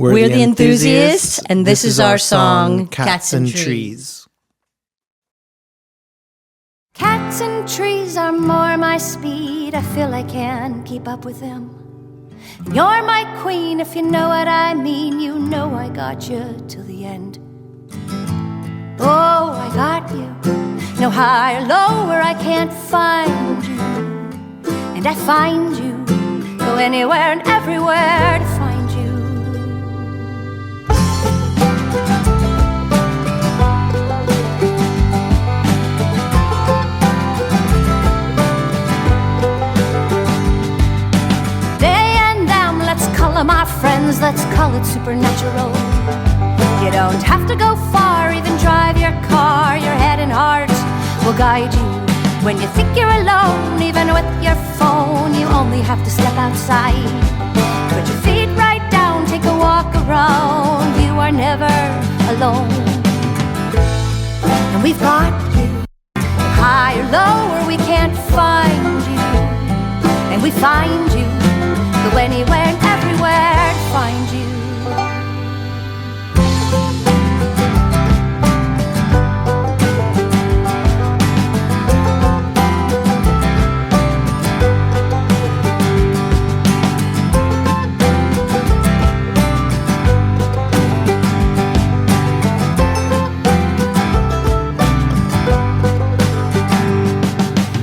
We're the enthusiasts, and this is our song, Cats and Trees. Cats and trees are more my speed. I feel I can keep up with them. You're my queen, if you know what I mean. You know I got you till the end. Oh, I got you. No higher, lower, I can't find you. And I find you. Go anywhere and everywhere to find you. My friends, let's call it supernatural. You don't have to go far, even drive your car. Your head and heart will guide you. When you think you're alone, even with your phone, you only have to step outside. Put your feet right down, take a walk around. You are never alone. And we've got you. Higher, lower, we can't find you. And we find you. Go anywhere and everywhere to find you.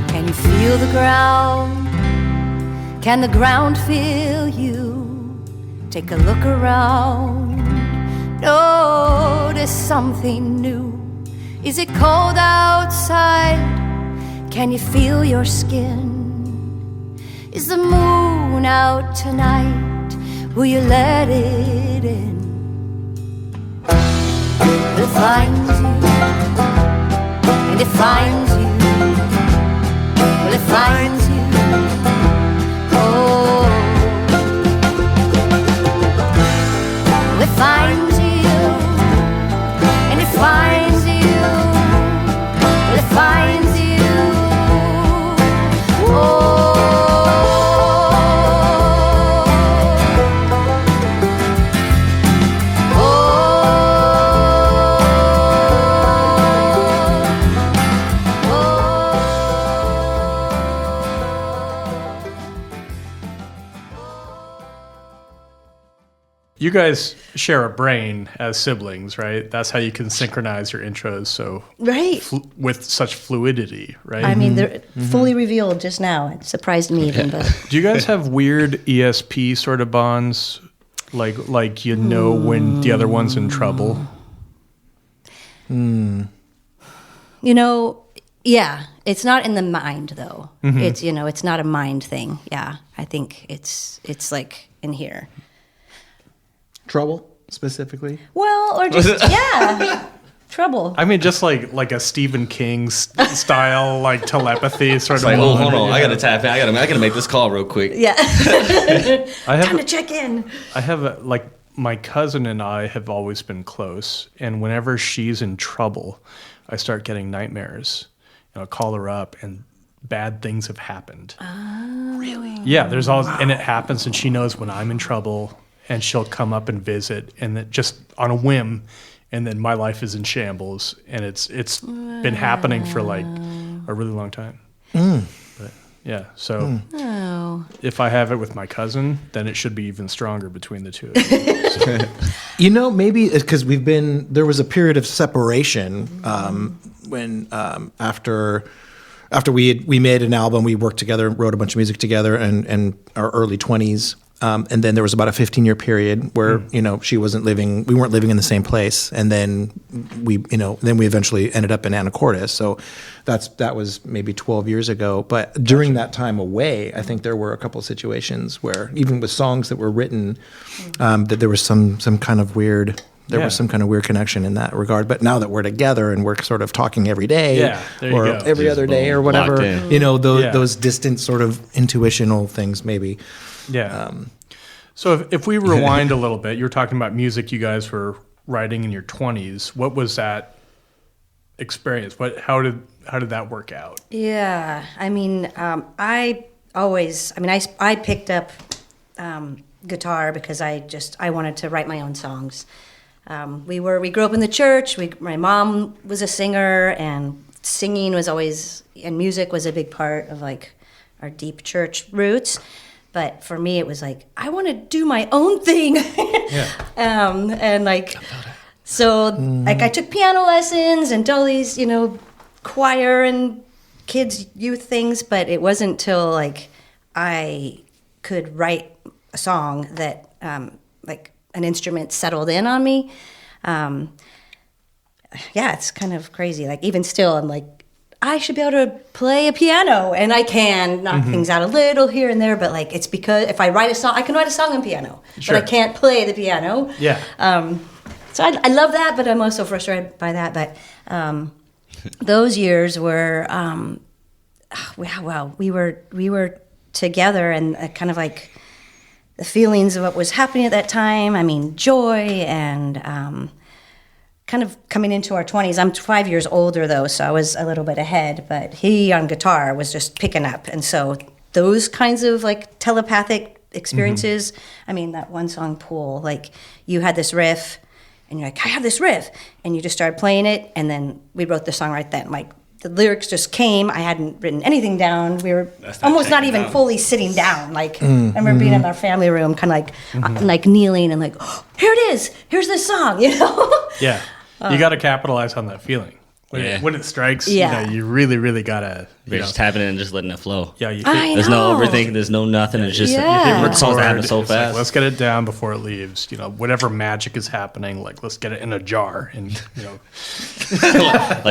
Can you feel the ground? Can the ground feel you? Take a look around. Notice something new. Is it cold outside? Can you feel your skin? Is the moon out tonight? Will you let it in? Will it find you? And it finds you. Will it find you? It finds you, and it finds you, well, it finds you. You guys share a brain as siblings, right? That's how you can synchronize your intros so right with such fluidity, right? I mean, they're fully revealed just now. It surprised me even. But do you guys have weird ESP sort of bonds, like you know when the other one's in trouble? You know, yeah. It's not in the mind though. Mm-hmm. It's it's not a mind thing. Yeah, I think it's like in here. Trouble, specifically? Well, or just, yeah, trouble. I mean, just like a Stephen King style, like telepathy sort of. Like, oh, hold on, I gotta tap in. I gotta make this call real quick. Yeah. Time to check in. I have my cousin and I have always been close, and whenever she's in trouble, I start getting nightmares. I'll call her up, and bad things have happened. Oh. Really? Yeah, there's always, and it happens, and she knows when I'm in trouble. And she'll come up and visit, and then just on a whim, and then my life is in shambles, and it's been happening for like a really long time. But yeah, so if I have it with my cousin, then it should be even stronger between the two of you. So. Maybe it's because there was a period of separation when after we made an album, we worked together, wrote a bunch of music together, and our early 20s. And then there was about a 15-year period where we weren't living in the same place, and then we eventually ended up in Anacortes. So that was maybe 12 years ago. But during that time away, I think there were a couple of situations where even with songs that were written, that there was some kind of weird. There was some kind of weird connection in that regard. But now that we're together and we're sort of talking every day or every other day or whatever, those distant sort of intuitional things maybe. Yeah. So if we rewind a little bit, you were talking about music you guys were writing in your 20s. What was that experience? How did that work out? Yeah. I mean, I picked up guitar because I wanted to write my own songs. We grew up in the church. My mom was a singer, and singing was always, and music was a big part of like our deep church roots. But for me, it was like, I want to do my own thing. Yeah. And like, so like I took piano lessons and all these, choir and kids youth things, but it wasn't till like I could write a song that like an instrument settled in on me. It's kind of crazy. Like even still, I'm like, I should be able to play a piano, and I can knock things out a little here and there, but like it's because if I write a song, I can write a song on piano, but I can't play the piano. Yeah. So I love that, but I'm also frustrated by that. But those years were, we were together, and kind of like the feelings of what was happening at that time. I mean, joy and kind of coming into our 20s. I'm 5 years older, though, so I was a little bit ahead. But he, on guitar, was just picking up. And so those kinds of, like, telepathic experiences, I mean, that one song, Pool, like, you had this riff, and you're like, I have this riff. And you just started playing it, and then we wrote the song right then. Like, the lyrics just came. I hadn't written anything down. We were almost not even fully sitting down. Like, I remember being in our family room, kind of like kneeling and like, oh, here it is. Here's this song, Yeah. You got to capitalize on that feeling. When it strikes, you really, really got to... You're just tapping it and just letting it flow. Yeah, there's no overthinking, there's no nothing. It's just, it's all happening so fast. Like, let's get it down before it leaves. Whatever magic is happening, like, let's get it in a jar and, like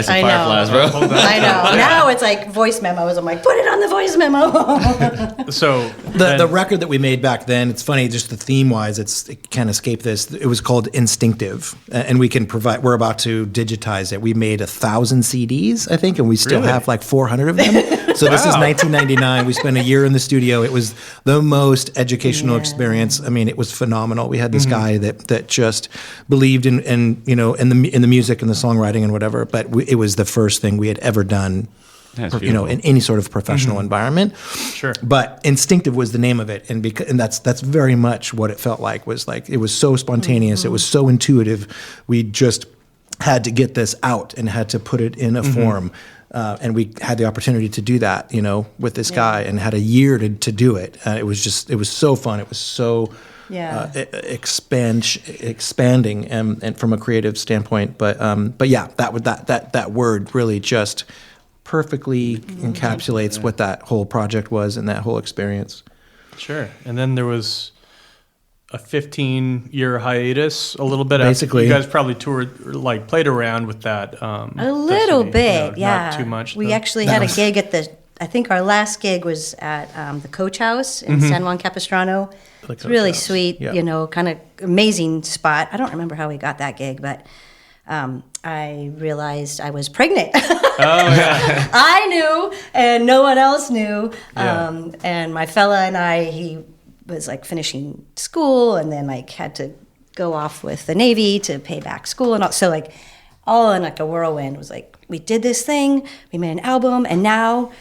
some fireflies, bro. I know. Now it's like voice memos. I'm like, put it on the voice memo. So the record that we made back then, it's funny, just the theme-wise, it can't escape this. It was called Instinctive, and we're about to digitize it. We made 1,000 CDs, I think, and we still have like 400 of them. So this is 1999. We spent a year in the studio. It was the most educational experience. I mean, it was phenomenal. We had this guy that just believed in the music and the songwriting and whatever. But it was the first thing we had ever done, in any sort of professional environment. Sure. But Instinctive was the name of it, and that's very much what it felt like. Was like it was so spontaneous. It was so intuitive. We just had to get this out and had to put it in a form. And we had the opportunity to do that, with this guy, and had a year to do it. It was so fun. It was so expanding and from a creative standpoint. But that word really just perfectly encapsulates what that whole project was and that whole experience. Sure. And then there was a 15-year hiatus, a little bit. Basically, you guys probably toured, like played around with that. A little bit, Not too much. We actually had a gig at I think our last gig was at the Coach House in San Juan Capistrano. It's really sweet, kind of amazing spot. I don't remember how we got that gig, but I realized I was pregnant. Oh, yeah. I knew, and no one else knew. Yeah. And my fella and he was like finishing school, and then like had to go off with the Navy to pay back school, and so like all in like a whirlwind. Was like, we did this thing, we made an album, and now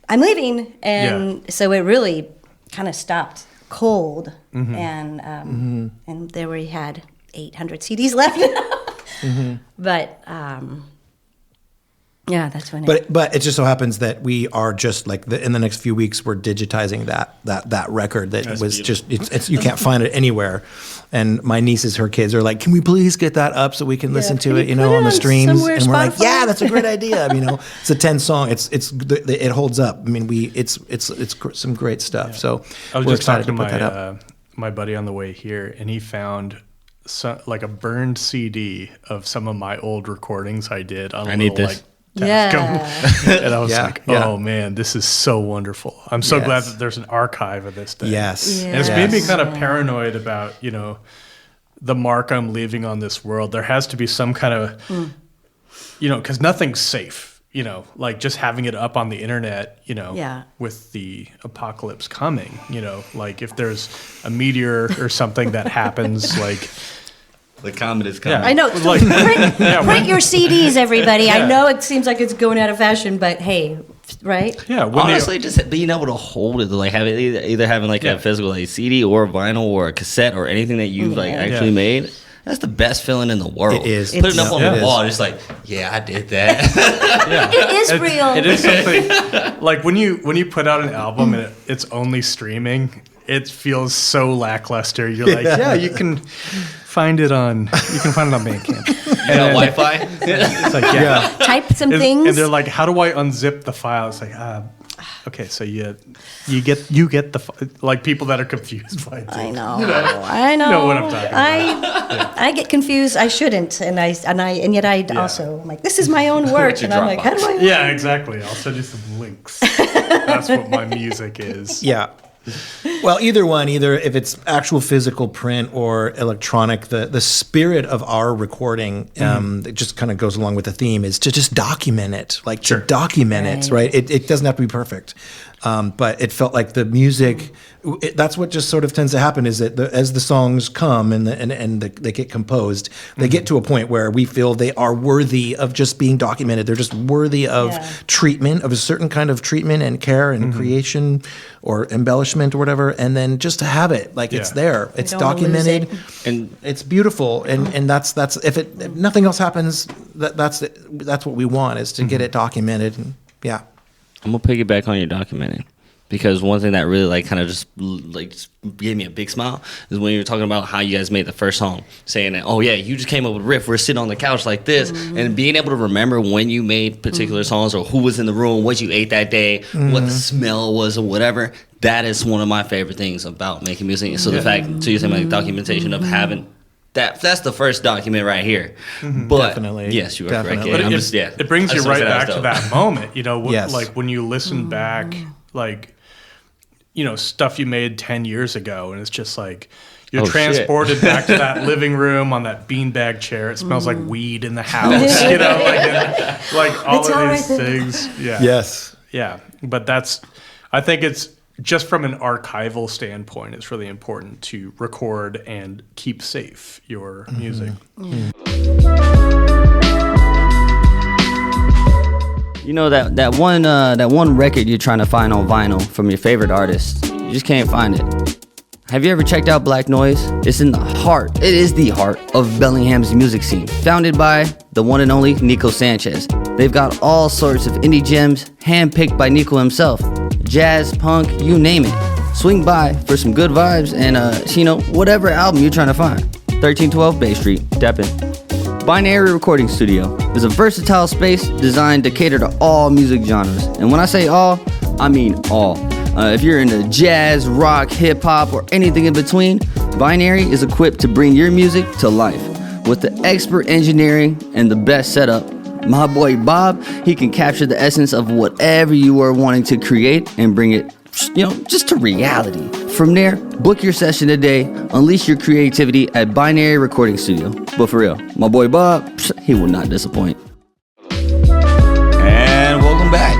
I'm leaving, and so it really kind of stopped cold, and there we had 800 CDs left. But that's when. But it just so happens that we are just like in the next few weeks we're digitizing that record that was beautiful. It's you can't find it anywhere. And my nieces, her kids are like, can we please get that up so we can listen to it, on the streams? And we're like, yeah, that's a great idea. It's a 10 song. It holds up. I mean, it's some great stuff. Yeah. So I was just talking to my buddy on the way here, and he found like a burned CD of some of my old recordings I did on need this. And I was like, oh man, this is so wonderful. I'm so glad that there's an archive of this thing. Yes. And it's made me kind of paranoid about, the mark I'm leaving on this world. There has to be some kind of, because nothing's safe, like just having it up on the internet, with the apocalypse coming, like if there's a meteor or something that happens, like... The comet is coming. Yeah. I know. Print your CDs, everybody. I know it seems like it's going out of fashion, but hey, right? Yeah, Honestly, just being able to hold it, like have it either having like a physical like CD or vinyl or a cassette or anything that you've like actually made. That's the best feeling in the world. It is. Putting it up on the wall, just like, yeah, I did that. It is real. It is something like when you put out an album and it's only streaming, it feels so lackluster. You're like, yeah, you can find it on Bandcamp. You got Wi-Fi? It's like, Type some things. And they're like, how do I unzip the file? It's like, okay, so you get the like people that are confused by it. I know. You know what I'm talking about. I get confused. I shouldn't, and yet I also I'm like, this is my own work, and I'm like, how do I? Yeah, exactly. I'll send you some links. That's what my music is. Yeah. Well, either if it's actual physical print or electronic, the spirit of our recording, it just kind of goes along with the theme, is to just document it, like to document it, right? It doesn't have to be perfect. But it felt like the music, that's what just sort of tends to happen, is that as the songs come and they get composed, they get to a point where we feel they are worthy of just being documented. They're just worthy of treatment, of a certain kind of treatment and care and creation or embellishment or whatever. And then just to have it, like it's there, it's documented, and it's beautiful. And that's if nothing else happens, that's what we want, is to get it documented. And, yeah. I'm gonna piggyback on your documenting, because one thing that really like kind of just gave me a big smile is when you were talking about how you guys made the first song, saying that, oh yeah, you just came up with a riff, we're sitting on the couch like this, and being able to remember when you made particular songs, or who was in the room, what you ate that day, what the smell was, or whatever. That is one of my favorite things about making music. So the fact, so you're saying like documentation of having that's the first document right here. But definitely. Yes, you are correct. But Yeah, it brings you right back to that moment, Yes. like when you listen back, like, stuff you made 10 years ago, and it's just like you're transported back to that living room on that beanbag chair. It smells like weed in the house, like all of these things. Yeah. Yes. Yeah. But I think it's just from an archival standpoint, it's really important to record and keep safe your music. You know that one record you're trying to find on vinyl from your favorite artist, you just can't find it. Have you ever checked out Black Noise? It's in the heart. It is the heart of Bellingham's music scene, founded by the one and only Nico Sanchez. They've got all sorts of indie gems, handpicked by Nico himself. Jazz, punk, you name it. Swing by for some good vibes and whatever album you're trying to find. 1312 Bay Street, Deppen. Binary Recording Studio is a versatile space designed to cater to all music genres. And when I say all, I mean all. If you're into jazz, rock, hip-hop, or anything in between, Binary is equipped to bring your music to life. With the expert engineering and the best setup, my boy Bob, he can capture the essence of whatever you are wanting to create and bring it, just to reality. From there, book your session today, unleash your creativity at Binary Recording Studio. But for real, my boy Bob, he will not disappoint. And welcome back.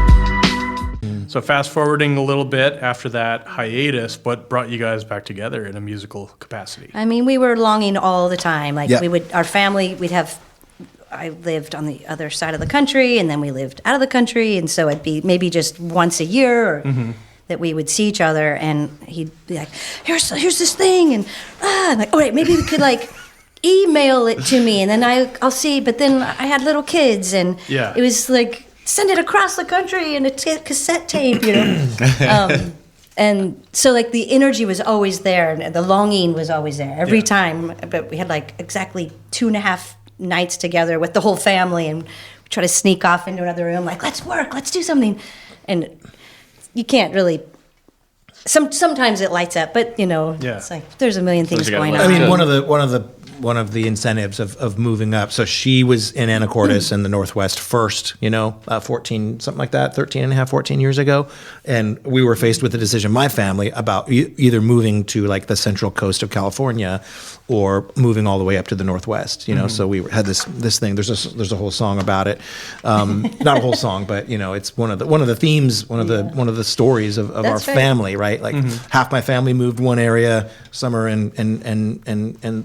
So fast forwarding a little bit after that hiatus, what brought you guys back together in a musical capacity? I mean, we were longing all the time. Like our family, I lived on the other side of the country, and then we lived out of the country, and so it'd be maybe just once a year that we would see each other, and he'd be like, here's this thing, and I'm like, all right, maybe we could like email it to me, and then I'll see. But then I had little kids, and it was like, send it across the country in a cassette tape, and so like the energy was always there, and the longing was always there every time. But we had like exactly 2.5 nights together with the whole family, and we try to sneak off into another room, like, let's work, let's do something. And you can't really, sometimes it lights up, but it's like there's a million things going on. I mean, one of the incentives of moving up. So she was in Anacortes in the Northwest first, 14 and a half, 14 years ago. And we were faced with the decision, my family, about either moving to like the central coast of California or moving all the way up to the Northwest, So we had this thing, there's a whole song about it. Not a whole song, but it's one of the themes, one of the stories of our family, right? Like half my family moved one area, Sommer and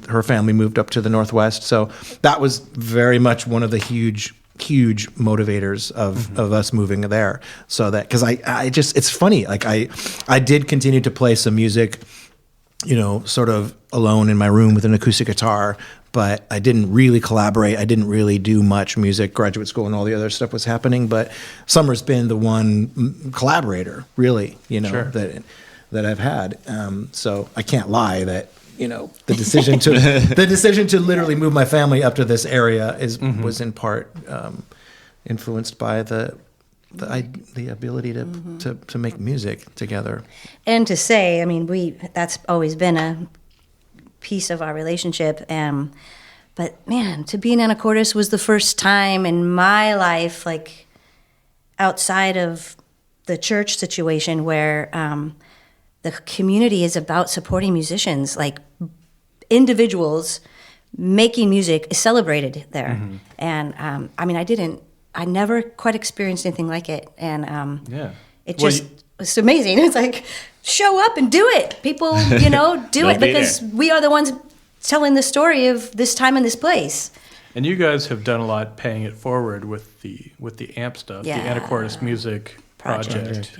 her family moved up to the Northwest. So that was very much one of the huge huge motivators of us moving there. So that, because I just, it's funny, like I did continue to play some music, you know, sort of alone in my room with an acoustic guitar, but I didn't really collaborate. I didn't really do much music. Graduate school and all the other stuff was happening, but Sommer's been the one collaborator, really, you know, Sure. that I've had. So I can't lie that, you know, the decision to literally move my family up to this area was in part influenced by the ability to make music together. And to say, I mean, that's always been a piece of our relationship. But man, to be in Anacortes was the first time in my life, like outside of the church situation, where the community is about supporting musicians, like individuals making music is celebrated there. And I mean, I never quite experienced anything like it. And it just was amazing. It's like, show up and do it. People, you know, do it because we are the ones telling the story of this time and this place. And you guys have done a lot paying it forward with the AMP stuff, Yeah. the Anacortes Music Project.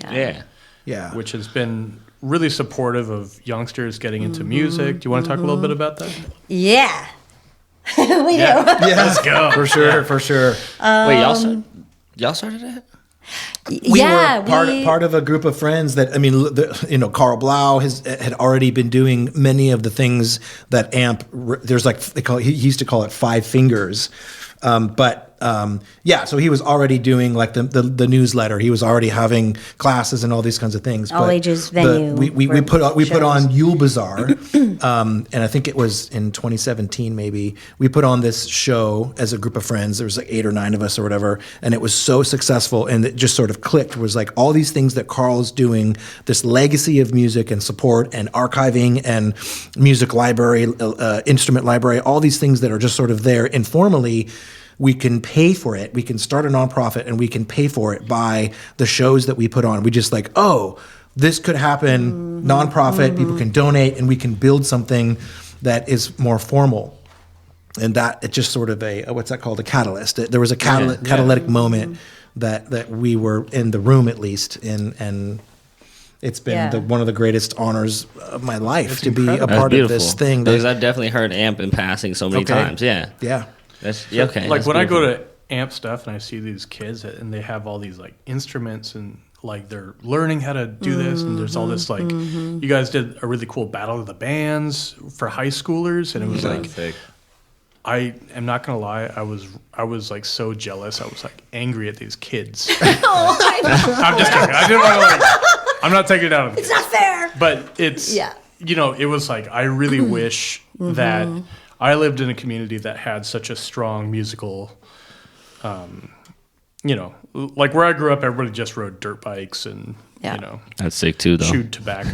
Yeah. Which has been really supportive of youngsters getting into music. Do you want to talk a little bit about that? Yeah. We do. Yeah, Let's go. for sure. Wait, y'all started that? We were part of a group of friends that, I mean, you know, Carl Blau had already been doing many of the things that AMP, there's like, he used to call it 5 fingers. So he was already doing like the newsletter. He was already having classes and all these kinds of things. All ages venue. We put on Yule Bazaar, and I think it was in 2017 maybe. We put on this show as a group of friends. There was like 8 or 9 of us or whatever, and it was so successful, and it just sort of clicked. It was like all these things that Carl's doing, this legacy of music and support and archiving and music library, instrument library, all these things that are just sort of there informally. We can pay for it. We can start a nonprofit and we can pay for it by the shows that we put on. We just like, oh, this could happen, nonprofit, people can donate, and we can build something that is more formal. And that, it's just sort of what's that called? A catalyst. There was a catalytic moment that we were in the room at least, and it's been one of the greatest honors of my life to be a part of this thing. Because I've definitely heard AMP in passing so many times. Yeah. Like That's when I go to AMP stuff and I see these kids and they have all these like instruments and like they're learning how to do this, and there's all this like you guys did a really cool battle of the bands for high schoolers, and it was like sick. I am not gonna lie, I was like so jealous. I was like angry at these kids. Oh, I'm just kidding. I didn't want to I'm not taking it out of it's not fair. But it's you know, it was like I really wish that I lived in a community that had such a strong musical, you know, like where I grew up, everybody just rode dirt bikes and, you know. That's sick too, though. Chewed tobacco.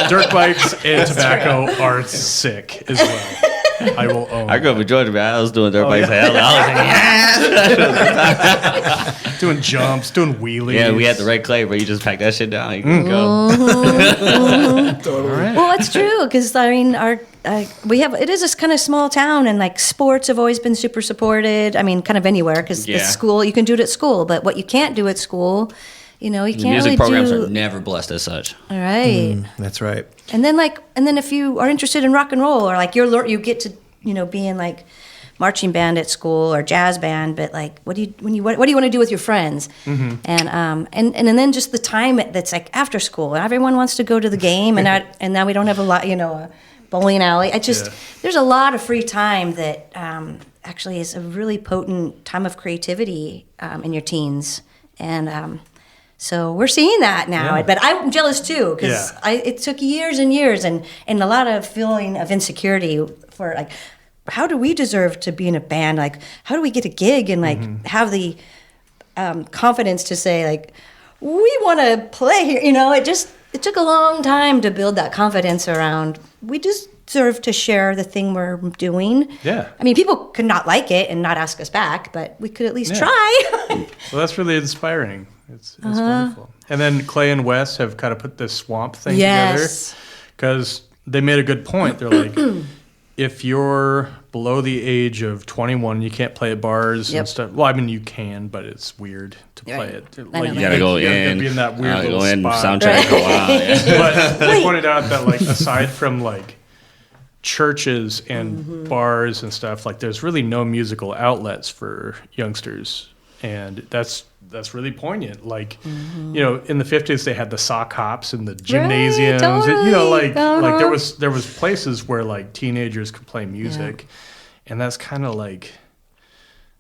Dirt bikes and tobacco are sick as well. I will own. I grew up in Georgia, man. I was doing dirt bikes. Yeah. I was like, doing jumps, doing wheelies. Yeah, we had the red clay, but you just pack that shit down. You can go. Right. Well, it's true because I mean, it is this kind of small town, and like sports have always been super supported. I mean, kind of anywhere because it's school. You can do it at school, but what you can't do at school, you know, you can't music really programs do. are never blessed as such. All right. That's right. And then if you are interested in rock and roll, or like you get to, you know, be in like marching band at school or jazz band, but like what do you want to do with your friends? And then just the time that's like after school, and everyone wants to go to the game, and now we don't have a bowling alley. There's a lot of free time that actually is a really potent time of creativity in your teens, and so we're seeing that now. But I'm jealous too because it took years and years and a lot of feeling of insecurity for like, how do we deserve to be in a band? Like, how do we get a gig and like have the confidence to say like, we want to play here? You know, it took a long time to build that confidence around. We just deserve to share the thing we're doing. Yeah. I mean, people could not like it and not ask us back, but we could at least try. Well, that's really inspiring. It's wonderful. And then Clay and Wes have kind of put this swamp thing together because they made a good point. They're like, if you're below the age of 21, you can't play at bars Yep. and stuff. Well, I mean, you can, but it's weird to play Right. it. I know Like, that. You gotta go you gotta in. be in that weird little go in, spot. soundtrack. Wow, yeah. But they pointed out that, like, aside from like churches and bars and stuff, like, there's really no musical outlets for youngsters, and that's really poignant. Like, you know, in the 50s they had the sock hops and the gymnasiums. And, you know, like there was places where like teenagers could play music, and that's kind of like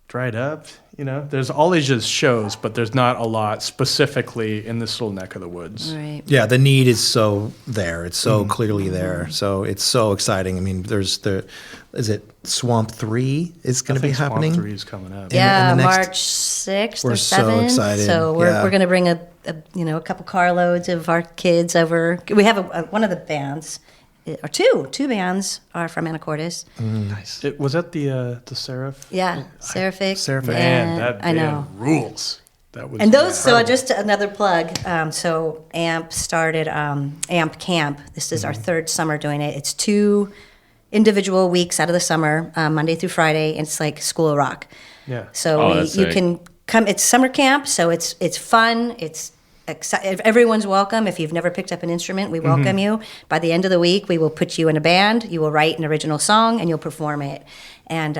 dried up. You know, there's all these just shows, but there's not a lot specifically in this little neck of the woods. Right. Yeah, the need is so there. It's so clearly there. So it's so exciting. I mean, is it Swamp 3 is going to be happening? Swamp 3 is coming up. Yeah, in the next- March 6th We're or so 7th. excited. So we're Yeah. going to bring a couple carloads of our kids over. We have one of the bands, or two bands are from Anacortes. Nice. It was that the Seraph. Yeah, Seraphic. Seraphic. Man, and that I band know. rules. That was And those, so incredible. just another plug. So AMP started AMP Camp. This is our third summer doing it. It's 2 individual weeks out of the summer, Monday through Friday, and it's like School of Rock. Yeah. So Oh, that's you sick. can come. It's summer camp, so it's fun. It's everyone's welcome. If you've never picked up an instrument, we welcome you. By the end of the week, we will put you in a band. You will write an original song and you'll perform it, and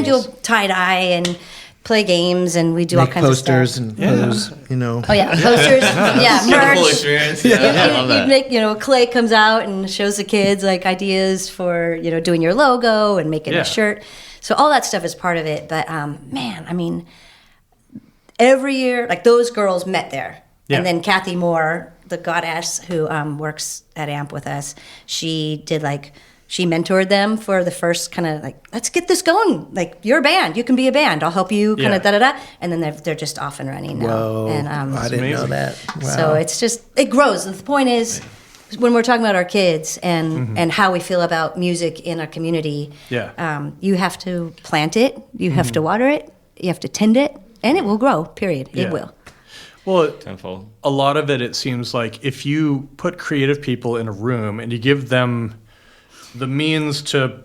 you'll tie dye and play games, and we do all Make kinds posters of stuff. and pose, you know. Oh yeah, posters. Yeah, Get the full merch. experience. Yeah, I love You that. make, Clay comes out and shows the kids like ideas for, doing your logo and making Yeah. a shirt. So all that stuff is part of it. But man, I mean, every year, like those girls met there. Yeah. And then Kathy Moore, the goddess who works at AMP with us, she mentored them for the first kind of like, let's get this going. Like, you're a band. You can be a band. I'll help you kind of Yeah. da-da-da. And then they're just off and running now. Whoa, And, I didn't know amazing. that. Wow. so it grows. The point is, when we're talking about our kids and how we feel about music in our community, Yeah. you have to plant it, you have to water it, you have to tend it, and it will grow, period. Yeah. It will. Well, Tenfold. a lot of it seems like if you put creative people in a room and you give them the means to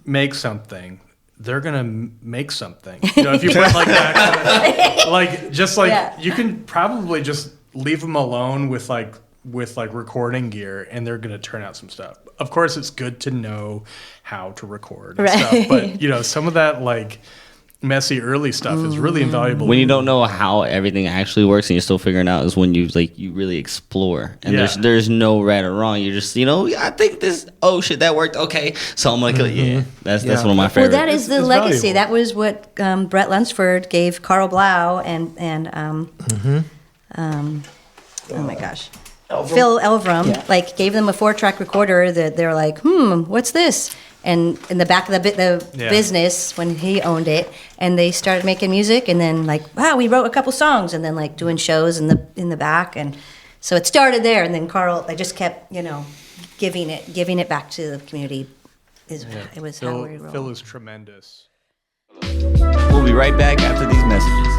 make something, they're gonna make something. If you put it like that, Yeah. you can probably just leave them alone with recording gear, and they're gonna turn out some stuff. Of course, it's good to know how to record and stuff, but some of that messy early stuff is really invaluable. When you don't know how everything actually works and you're still figuring it out is when you really explore. And Yeah. there's no right or wrong. You're just, I think this, oh shit, that worked. Okay. So I'm like, yeah, that's Yeah. one of my Well, favorites. that is the It's legacy. valuable. That was what Brett Lunsford gave Carl Blau and oh my gosh, Phil Elverum, gave them a 4-track recorder that they're like, what's this? And in the back of the Yeah. business when he owned it, and they started making music, and then wow, we wrote a couple songs, and then doing shows in the back, and so it started there, and then Carl, they just kept giving it back to the community. It was how we rolled. Phil is tremendous. We'll be right back after these messages.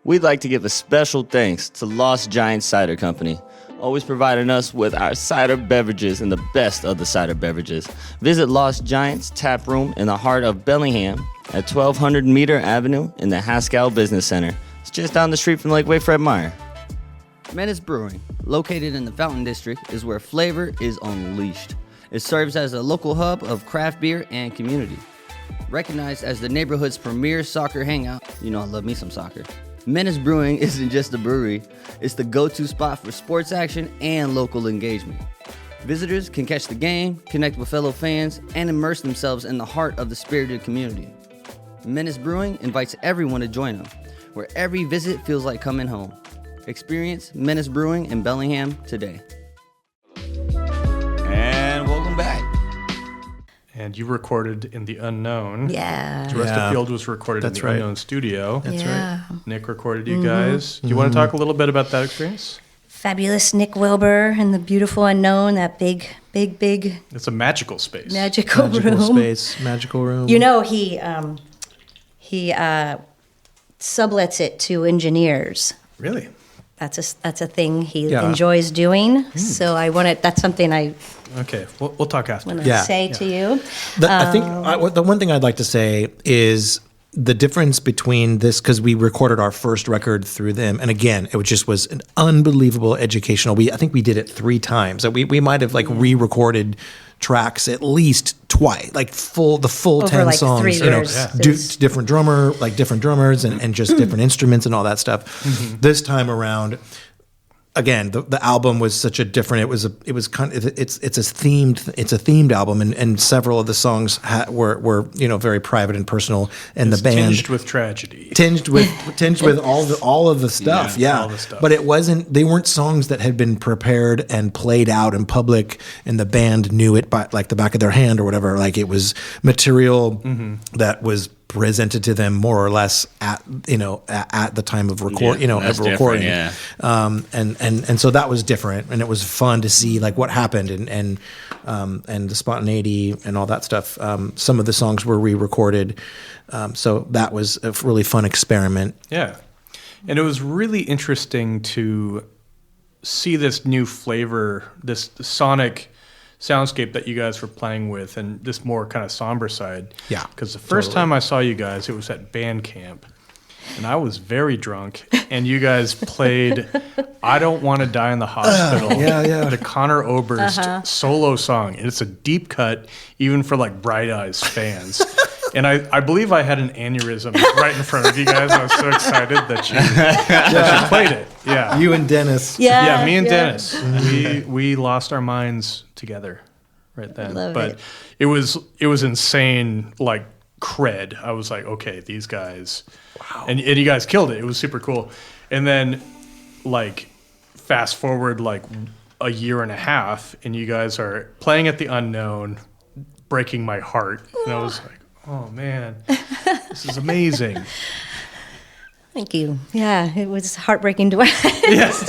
We'd like to give a special thanks to Lost Giant Cider Company, always providing us with our cider beverages and the best of the cider beverages. Visit Lost Giant's tap room in the heart of Bellingham at 1200 Meter Avenue in the Haskell Business Center. It's just down the street from Lakeway Fred Meyer. Menace Brewing, located in the Fountain District, is where flavor is unleashed. It serves as a local hub of craft beer and community. Recognized as the neighborhood's premier soccer hangout, I love me some soccer. Menace Brewing isn't just a brewery, it's the go-to spot for sports action and local engagement. Visitors can catch the game, connect with fellow fans, and immerse themselves in the heart of the spirited community. Menace Brewing invites everyone to join them, where every visit feels like coming home. Experience Menace Brewing in Bellingham today. And welcome back. And you recorded in the Unknown. Yeah. The rest Yeah. of Field was recorded That's in the right. Unknown studio. That's yeah. Nick recorded you guys. Do you want to talk a little bit about that experience? Fabulous Nick Wilbur and the beautiful Unknown, that big It's a magical space. magical Magical room. space, magical room. He sublets it to engineers. Really? that's a thing he Yeah. enjoys doing. So that's something I Okay, we'll talk after. want to Yeah. say to you. I think the one thing I'd like to say is the difference between this, because we recorded our first record through them, and again, was an unbelievable educational. I think we did it 3 times. So we might have like re-recorded tracks at least twice, like the full Over 10 like songs. 3 You know, years. Yeah. different drummers, and just different instruments and all that stuff. This time around, again, the album was such a different. It was kind of it's a themed album, and several of the songs were very private and personal, and It's the band tinged with tragedy. tinged with all of the stuff. Yeah, Yeah, all the stuff. But they weren't songs that had been prepared and played out in public, and the band knew it by like the back of their hand or whatever. Like it was material that was presented to them more or less at the time of record, Yeah, of that's different, recording. yeah. And so that was different, and it was fun to see like what happened and the spontaneity and all that stuff. Some of the songs were re-recorded, so that was a really fun experiment. Yeah. And it was really interesting to see this new flavor, this sonic soundscape that you guys were playing with, and this more kind of somber side. Yeah, Because the first time I saw you guys, it was at band camp. And I was very drunk, and you guys played I Don't Want to Die in the Hospital, the Conor Oberst solo song. And it's a deep cut, even for like Bright Eyes fans. And I believe I had an aneurysm right in front of you guys. I was so excited that you played it. Yeah. You and Dennis. Yeah, me and Dennis. We lost our minds together right then. Love but it was insane, like cred. I was like, okay, these guys. Wow. And you guys killed it. It was super cool. And then like fast forward like a year and a half, and you guys are playing at the Unknown, breaking my heart. And I was like, oh man, this is amazing. Thank you. Yeah, it was heartbreaking to watch. Yes.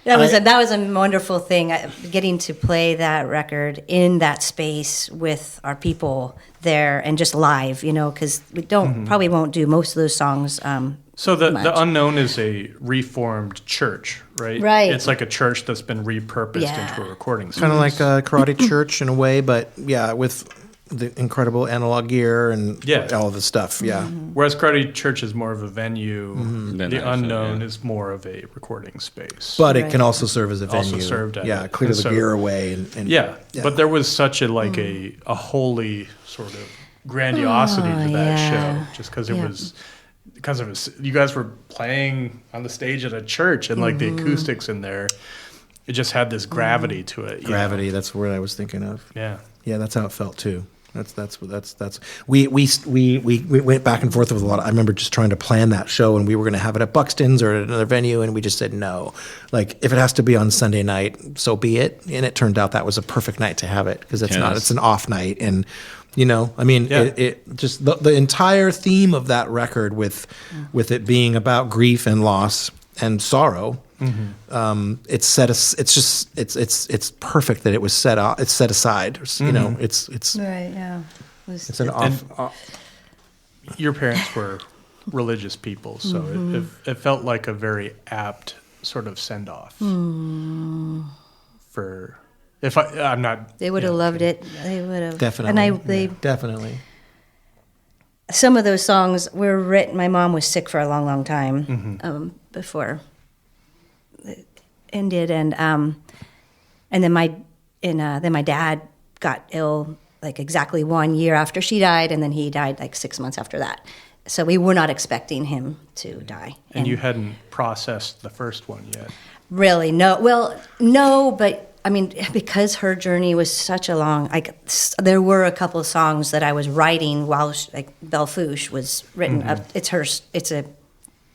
That was a wonderful thing, getting to play that record in that space with our people there and just live, because we probably won't do most of those songs. So the much. Unknown is a reformed church, right? Right. It's like a church that's been repurposed Yeah. into a recording space. Kind of like a karate church in a way, but yeah, with the incredible analog gear and all the stuff. Yeah. Whereas Karate Church is more of a venue, Then the actually, Unknown yeah. is more of a recording space. But it Right. can also serve as a venue. Also served at it. clear And the so- gear away. And yeah, but there was such a holy sort of grandiosity to that yeah. show, just because you guys were playing on the stage at a church, and like the acoustics in there, it just had this gravity to it. you know? gravity. That's what I was thinking of. Yeah. Yeah, that's how it felt too. That's we went back and forth with a lot. I remember just trying to plan that show, and we were going to have it at Buxton's or at another venue, and we just said no. Like if it has to be on Sunday night, so be it. And it turned out that was a perfect night to have it because it's an off night, and it just the entire theme of that record with it being about grief and loss and sorrow. It's perfect that it was it's set aside. It's Right, yeah. it's an off. Your parents were religious people, so it felt like a very apt sort of send off for. I'm not. They would have loved it. They would have Definitely. And Definitely. some of those songs were written. My mom was sick for a long, long time before it ended, and then my dad got ill like exactly 1 year after she died, and then he died like 6 months after that. So we were not expecting him to die. And you hadn't processed the first one yet. Really, no. Well, no, but I mean, because her journey was such a long, there were a couple of songs that I was writing while, Belle Fourche was written up. It's a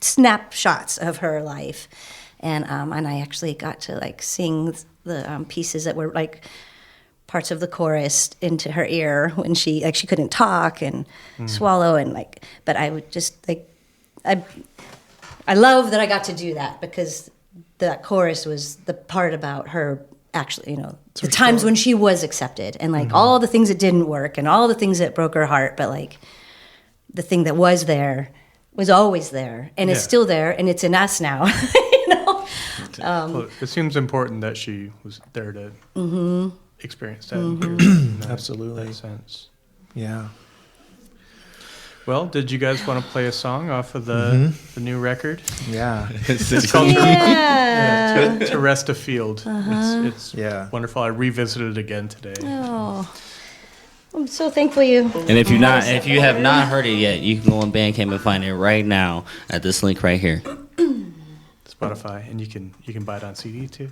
snapshots of her life. And I actually got to sing the pieces that were parts of the chorus into her ear when she couldn't talk and swallow but I would just I love that I got to do that because that chorus was the part about her actually, the times when she was accepted and all the things that didn't work and all the things that broke her heart, but the thing that was there was always there, and it's Yeah. still there, and it's in us now. You know, Well, it seems important that she was there to experience that. And hear that in that- Absolutely. that sense. Yeah. Well, did you guys want to play a song off of the new record? Yeah. It's called yeah. To Rest a Field. It's Yeah. wonderful. I revisited it again today. Oh, I'm so thankful you. And if you have not heard it yet, you can go on Bandcamp and find it right now at this link right here. Spotify, and you can buy it on CD too.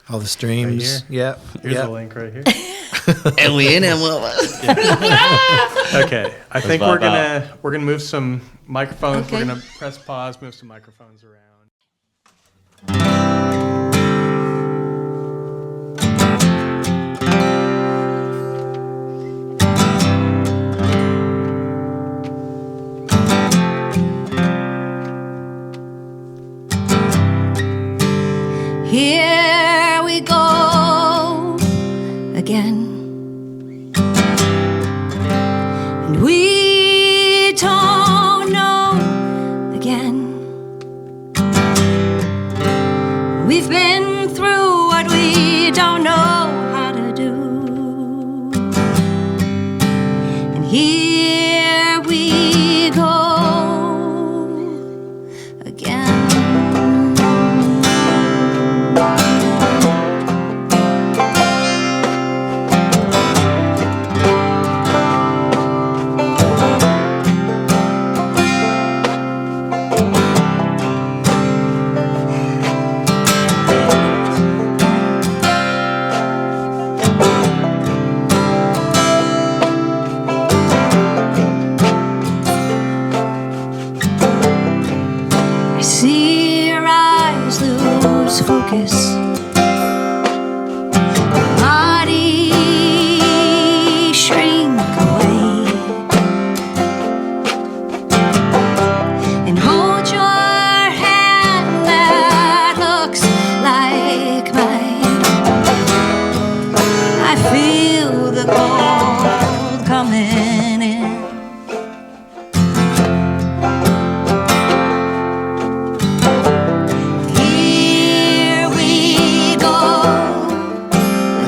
All the streams. Right Yep. Here's Yep. the link right here. And we in it. Okay, I think vibe we're gonna move some microphones. Okay. We're gonna press pause, move some microphones around. Here we go again. And we don't know again. We've been through what we don't know how to do. And here we go again. I see your eyes lose focus. Body shrink away. And hold your hand that looks like mine. I feel the cold coming in. Here we go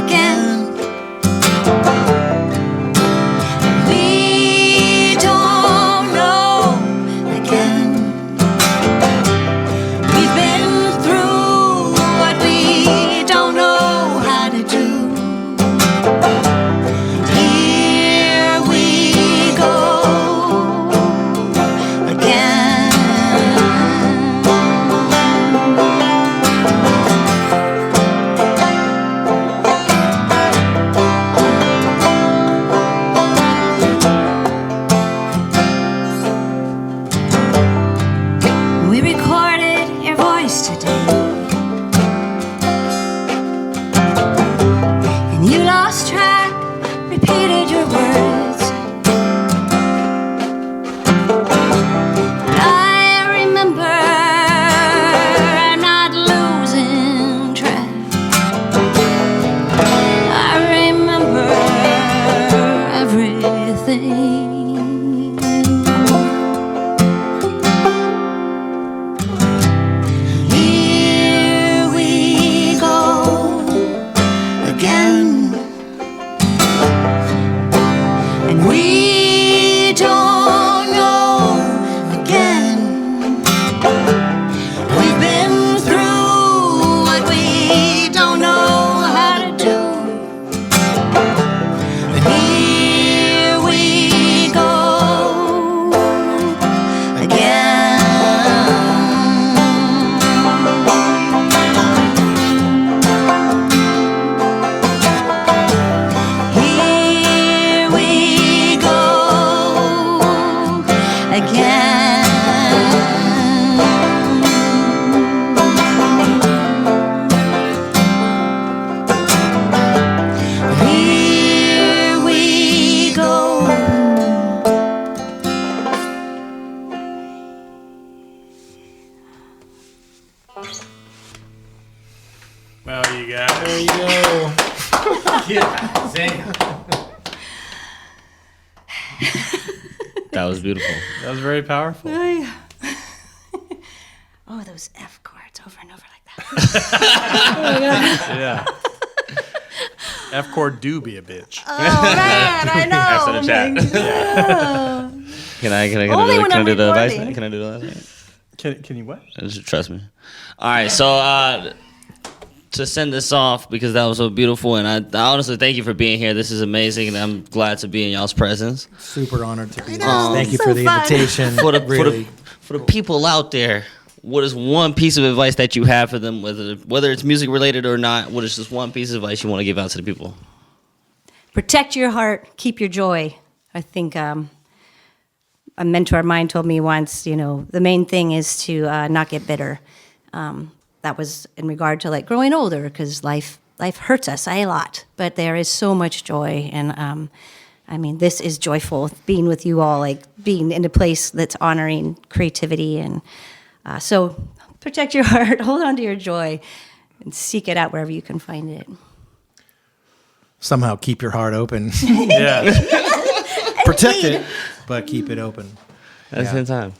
again. We don't know again. We've been through what we don't know how to do. Here we go again. We recorded your voice today, and you lost track, repeated your words. But I remember I'm not losing track. I remember everything. Here we go again. And we don't know again. We've been through what we don't know how to do. But here we go again. Here we go again. Here we go. Well, you guys. There you go. That was beautiful. That was very powerful. oh, those F chords over and over like that. Yeah. F chord do be a bitch. Oh man, I know. That's in the chat. Can I Only when I'm do the advice? recording. Can I do the last thing? Can you what? Just trust me. All right, so to send this off, because that was so beautiful, and I honestly thank you for being here. This is amazing, and I'm glad to be in y'all's presence. Super honored to be here. know, Thank you so for the fun. invitation. For the people out there, what is one piece of advice that you have for them, whether it's music related or not? What is just one piece of advice you want to give out to the people? Protect your heart, keep your joy. I think a mentor of mine told me once, the main thing is to not get bitter. That was in regard to like growing older, because life hurts us a lot, but there is so much joy. And this is joyful, being with you all, like being in a place that's honoring creativity. And so protect your heart, hold on to your joy, and seek it out wherever you can find it. Somehow keep your heart open. Yeah. Protect it, but keep it open. At the same time.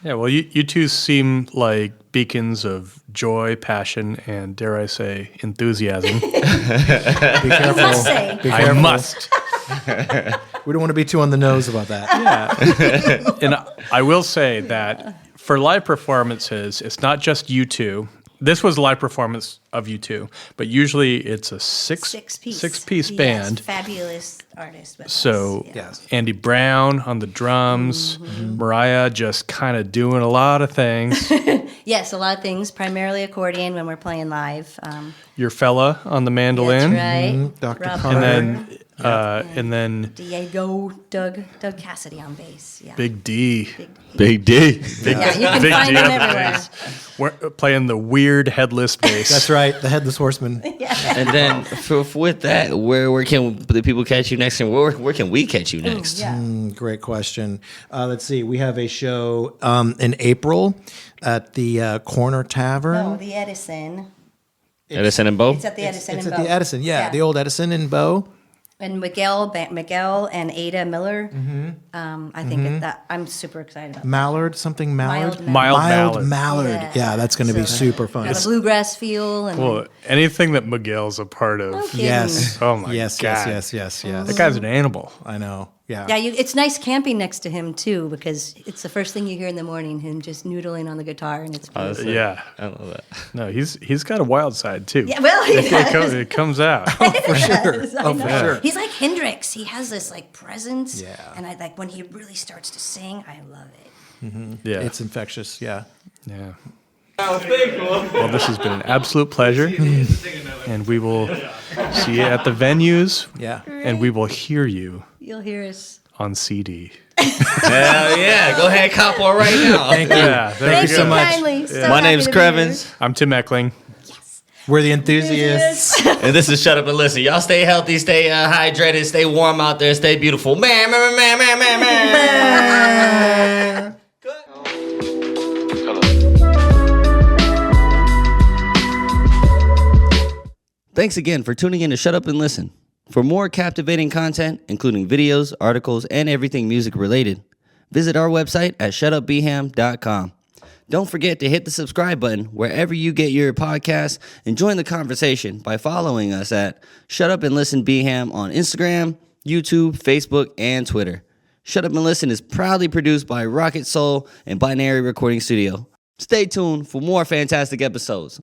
Yeah, well, you two seem like beacons of joy, passion, and, dare I say, enthusiasm. Be careful. Must say. Be I careful. must. We don't want to be too on the nose about that. Yeah. And I will say that for live performances, it's not just you two. This was a live performance of you two, but usually it's a six-piece band. Yes, fabulous artist. With So us. Yes. Andy Brown on the drums, Mariah just kind of doing a lot of things. Yes, a lot of things, primarily accordion when we're playing live. Your fella on the mandolin. That's right. Dr. Rob Carter. And then Diego, Doug Cassidy on bass. Yeah. Big D. Big D. Yeah, you can Big find D him on the everywhere. bass. We're playing the weird headless bass. That's right, the Headless Horseman. And then with that, where can the people catch you next, and where can we catch you next? Yeah. Great question. Let's see. We have a show in April at the Corner Tavern. No, the Edison. Edison and Bo? It's at the Edison It's and at the Bo. Edison, yeah, the old Edison in Bow. And Miguel and Ada Miller. I think that I'm super excited about. Mallard, something Mallard? Mild Mallard. Mallard. Yeah, that's going to be super fun. Got a bluegrass feel and Well, anything that Miguel's a part of. kidding. Yes. Oh my yes, God. Yes. That guy's an animal. I know. Yeah. Yeah, it's nice camping next to him too, because it's the first thing you hear in the morning, him just noodling on the guitar, and it's beautiful. Yeah. I love that. No, he's got a wild side too. Yeah, well, he does. It comes out. For sure. I Oh, know. for sure. He's like Hendrix. He has this like presence. Yeah. And I like when he really starts to sing, I love it. Yeah. It's infectious. Yeah. Yeah. Well, this has been an absolute pleasure. And we will see you at the venues. Yeah. And we will hear you You'll hear us. on CD. Hell yeah. Go ahead, cop one right now. Thank you. Yeah, Thank you so much. Kindly. So My happy name's to be Chrvns, I'm Tim Mechling. We're the enthusiasts. and this is Shut Up and Listen. Y'all stay healthy, stay hydrated, stay warm out there, stay beautiful. Man. Thanks again for tuning in to Shut Up and Listen. For more captivating content, including videos, articles, and everything music related, visit our website at shutupbham.com. Don't forget to hit the subscribe button wherever you get your podcasts and join the conversation by following us at Shut Up and Listen Bham on Instagram, YouTube, Facebook, and Twitter. Shut Up and Listen is proudly produced by Rocket Soul and Binary Recording Studio. Stay tuned for more fantastic episodes.